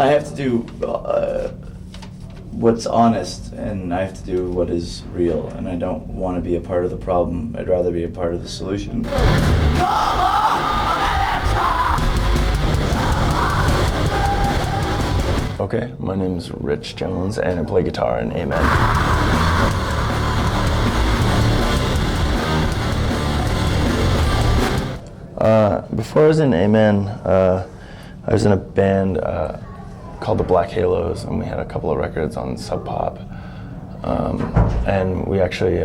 I have to do what's honest, and I have to do what is real, and I don't want to be a part of the problem. I'd rather be a part of the solution. Okay, my name is Rich Jones, and I play guitar in Amen. Before I was in Amen, I was in a band called the Black Halos, and we had a couple of records on Sub Pop. And we actually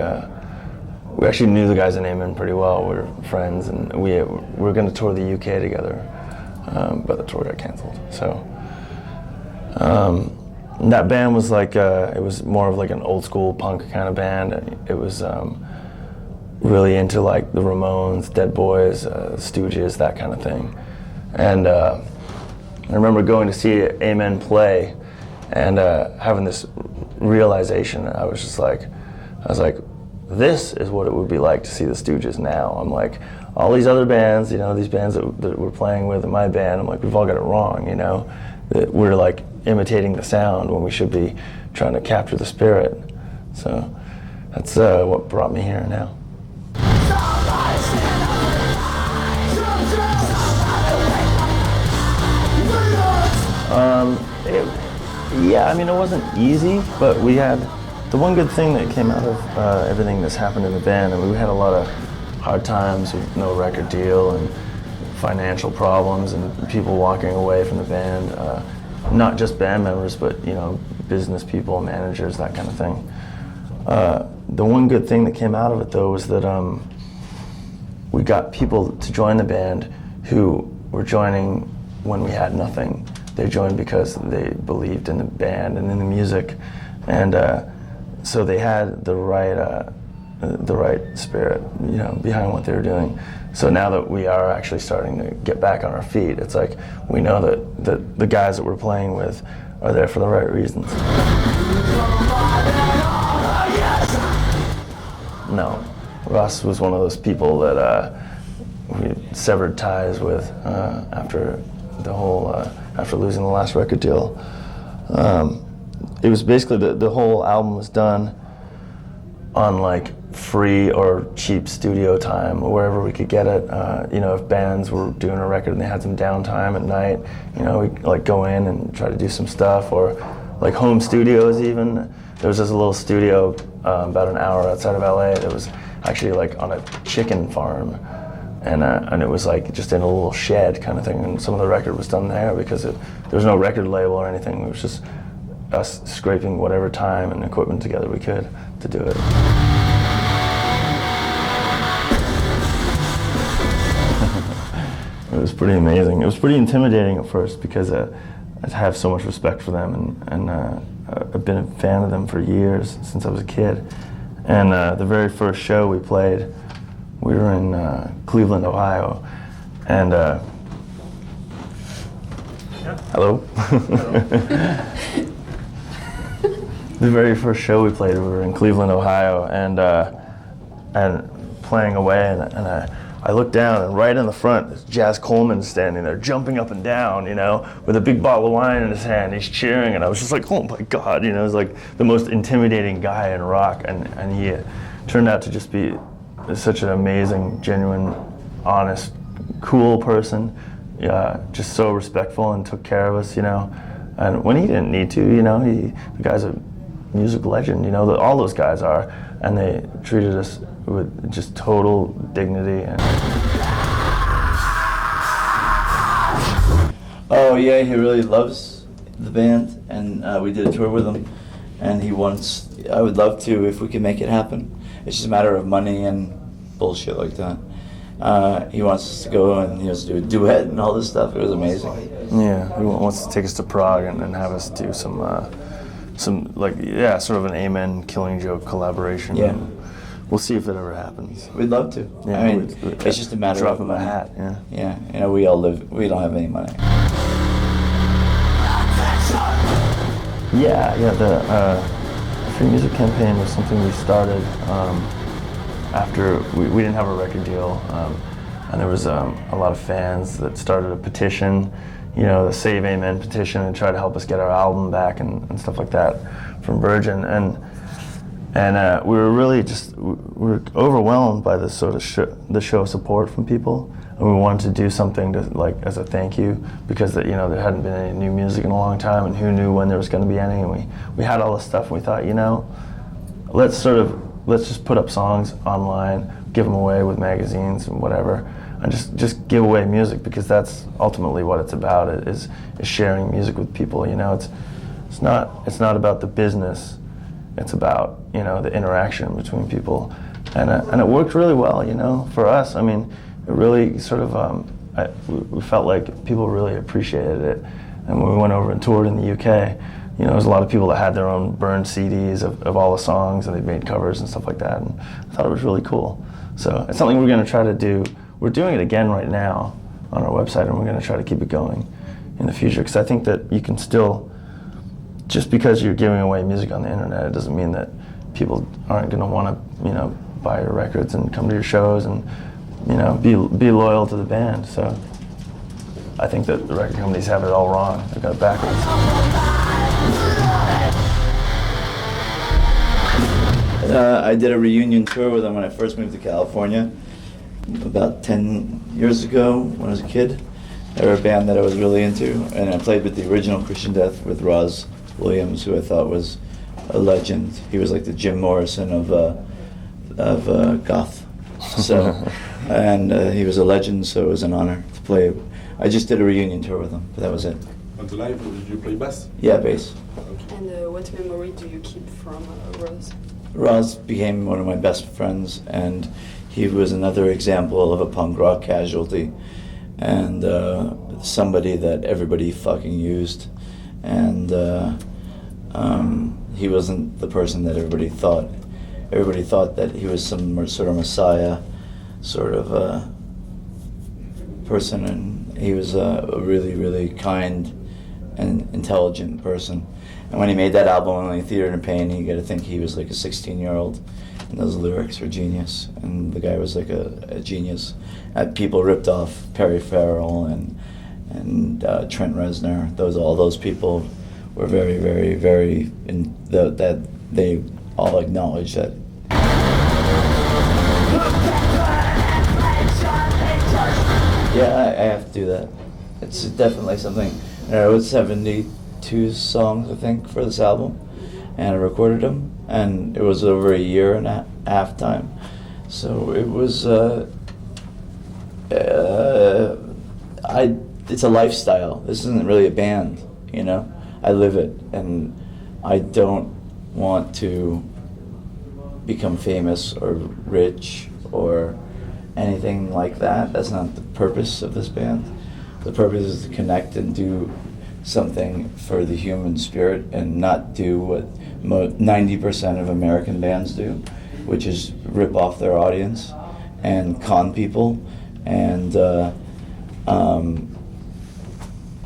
knew the guys in Amen pretty well. We were friends, and we were going to tour the UK together, but the tour got canceled. So that band was like it was more of like an old school punk kind of band. It was really into like the Ramones, Dead Boys, Stooges, that kind of thing. And I remember going to see Amen play and having this realization. I was like, this is what it would be like to see the Stooges now. I'm like, all these other bands, you know, these bands that we're playing with in my band, I'm like, we've all got it wrong, you know? That we're like imitating the sound when we should be trying to capture the spirit. So that's what brought me here now. Yeah, I mean, it wasn't easy, but we had the one good thing that came out of everything that's happened in the band. I mean, we had a lot of hard times with no record deal and financial problems and people walking away from the band. Not just band members, but you know, business people, managers, that kind of thing. The one good thing that came out of it, though, was that we got people to join the band who were joining when we had nothing. They joined because they believed in the band and in the music, and so they had the right spirit, you know, behind what they were doing. So now that we are actually starting to get back on our feet, it's like we know that the guys that we're playing with are there for the right reasons. No, Rozz was one of those people that we severed ties with after the whole after losing the last record deal. It was basically the whole album was done on like free or cheap studio time, or wherever we could get it. You know, if bands were doing a record and they had some downtime at night, you know, we like go in and try to do some stuff, or like home studios even. There was this little studio about an hour outside of LA that was actually like on a chicken farm, and it was like just in a little shed kind of thing, and some of the record was done there because there was no record label or anything. It was just us scraping whatever time and equipment together we could to do it. It was pretty amazing. It was pretty intimidating at first because I have so much respect for them, and I've been a fan of them for years, since I was a kid. And the very first show we played, we were in Cleveland, Ohio, and hello. The very first show we played, we were in Cleveland, Ohio, and playing away, and I looked down, and right in the front, there's Jazz Coleman standing there, jumping up and down, you know, with a big bottle of wine in his hand. He's cheering, and I was just like, oh my God, you know, it was like the most intimidating guy in rock, and he turned out to just be such an amazing, genuine, honest, cool person, just so respectful and took care of us, you know. And when he didn't need to, you know, the guy's a music legend, you know, all those guys are, and they treated us with just total dignity. And oh yeah, he really loves the band, and we did a tour with him, and I would love to if we could make it happen. It's just a matter of money and bullshit like that. He wants us to go and he wants to do a duet and all this stuff. It was amazing. Yeah, he wants to take us to Prague and have us do some like, yeah, sort of an Amen Killing Joke collaboration. Yeah. We'll see if it ever happens. We'd love to. Yeah, I mean, it's just a matter drop of him money. a hat. Yeah. Yeah, you know, we don't have any money. Yeah. The free music campaign was something we started after we didn't have a record deal, and there was a lot of fans that started a petition, the Save Amen petition and tried to help us get our album back and stuff like that from Virgin. And we were really we were overwhelmed by this sort of the show of support from people. And we wanted to do something to, like, as a thank you, because there hadn't been any new music in a long time, and who knew when there was going to be any. And we had all this stuff, and we thought, let's just put up songs online, give them away with magazines and whatever, and just give away music, because that's ultimately what it's about. Is sharing music with people. It's not about the business. It's about the interaction between people, and it worked really well. For us, I mean. It really sort of, we felt like people really appreciated it. And when we went over and toured in the UK, there was a lot of people that had their own burned CDs of all the songs, and they made covers and stuff like that. And I thought it was really cool. So it's something we're going to try to do. We're doing it again right now on our website, and we're going to try to keep it going in the future. Because I think that you can still, just because you're giving away music on the internet, it doesn't mean that people aren't going to want to, buy your records and come to your shows and be loyal to the band. So I think that the record companies have it all wrong. They've got it backwards. I did a reunion tour with them when I first moved to California about 10 years ago when I was a kid. They were a band that I was really into, and I played with the original Christian Death with Rozz Williams, who I thought was a legend. He was like the Jim Morrison of goth. So. And he was a legend, so it was an honor to play. I just did a reunion tour with him, but that was it. On the live, did you play bass? Yeah, bass. Okay. And what memory do you keep from Rozz? Rozz became one of my best friends, and he was another example of a punk rock casualty, and somebody that everybody fucking used. And he wasn't the person that everybody thought. Everybody thought that he was some sort of messiah, sort of a person, and he was a really, really kind and intelligent person. And when he made that album, Only Theater and Pain, you got to think he was like a 16-year-old, and those lyrics were genius. And the guy was like a genius. People ripped off Perry Farrell and Trent Reznor. All those people were very, very, very that they all acknowledged that. Yeah, I have to do that. It's definitely something. I wrote 72 songs, I think, for this album, and I recorded them, and it was over a year and a half time. So it was, it's a lifestyle. This isn't really a band, I live it, and I don't want to become famous or rich or anything like that. That's not the purpose of this band. The purpose is to connect and do something for the human spirit, and not do what 90% of American bands do, which is rip off their audience and con people and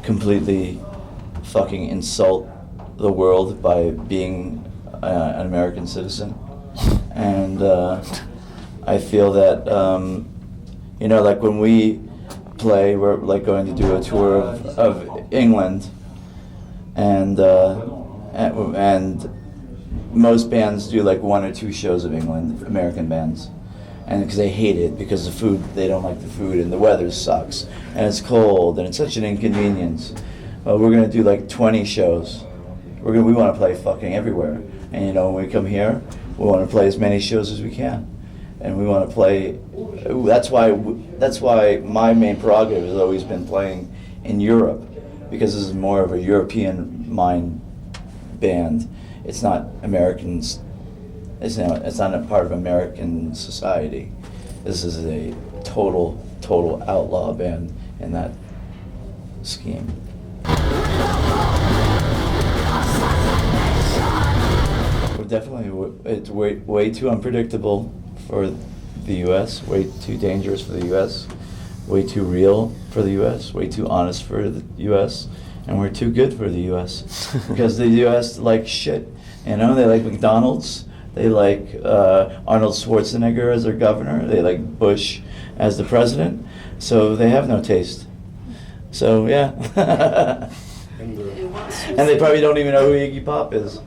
completely fucking insult the world by being an American citizen. And I feel that, like when we play, we're like going to do a tour of England, and most bands do like 1 or 2 shows of England, American bands, and because they hate it, because the food, they don't like the food, and the weather sucks, and it's cold, and it's such an inconvenience. We're gonna do like 20 shows. We want to play fucking everywhere, and when we come here, we want to play as many shows as we can. And we want to play. That's why my main prerogative has always been playing in Europe, because this is more of a European mind band. It's not Americans. It's not a part of American society. This is a total outlaw band in that scheme. We're definitely, it's way too unpredictable for the U.S., way too dangerous for the U.S., way too real for the U.S., way too honest for the U.S., and we're too good for the U.S. because the U.S. like shit, they like McDonald's, they like Arnold Schwarzenegger as their governor, they like Bush as the president, so they have no taste. So yeah. And And once you And they say- probably don't even know who Iggy Pop is.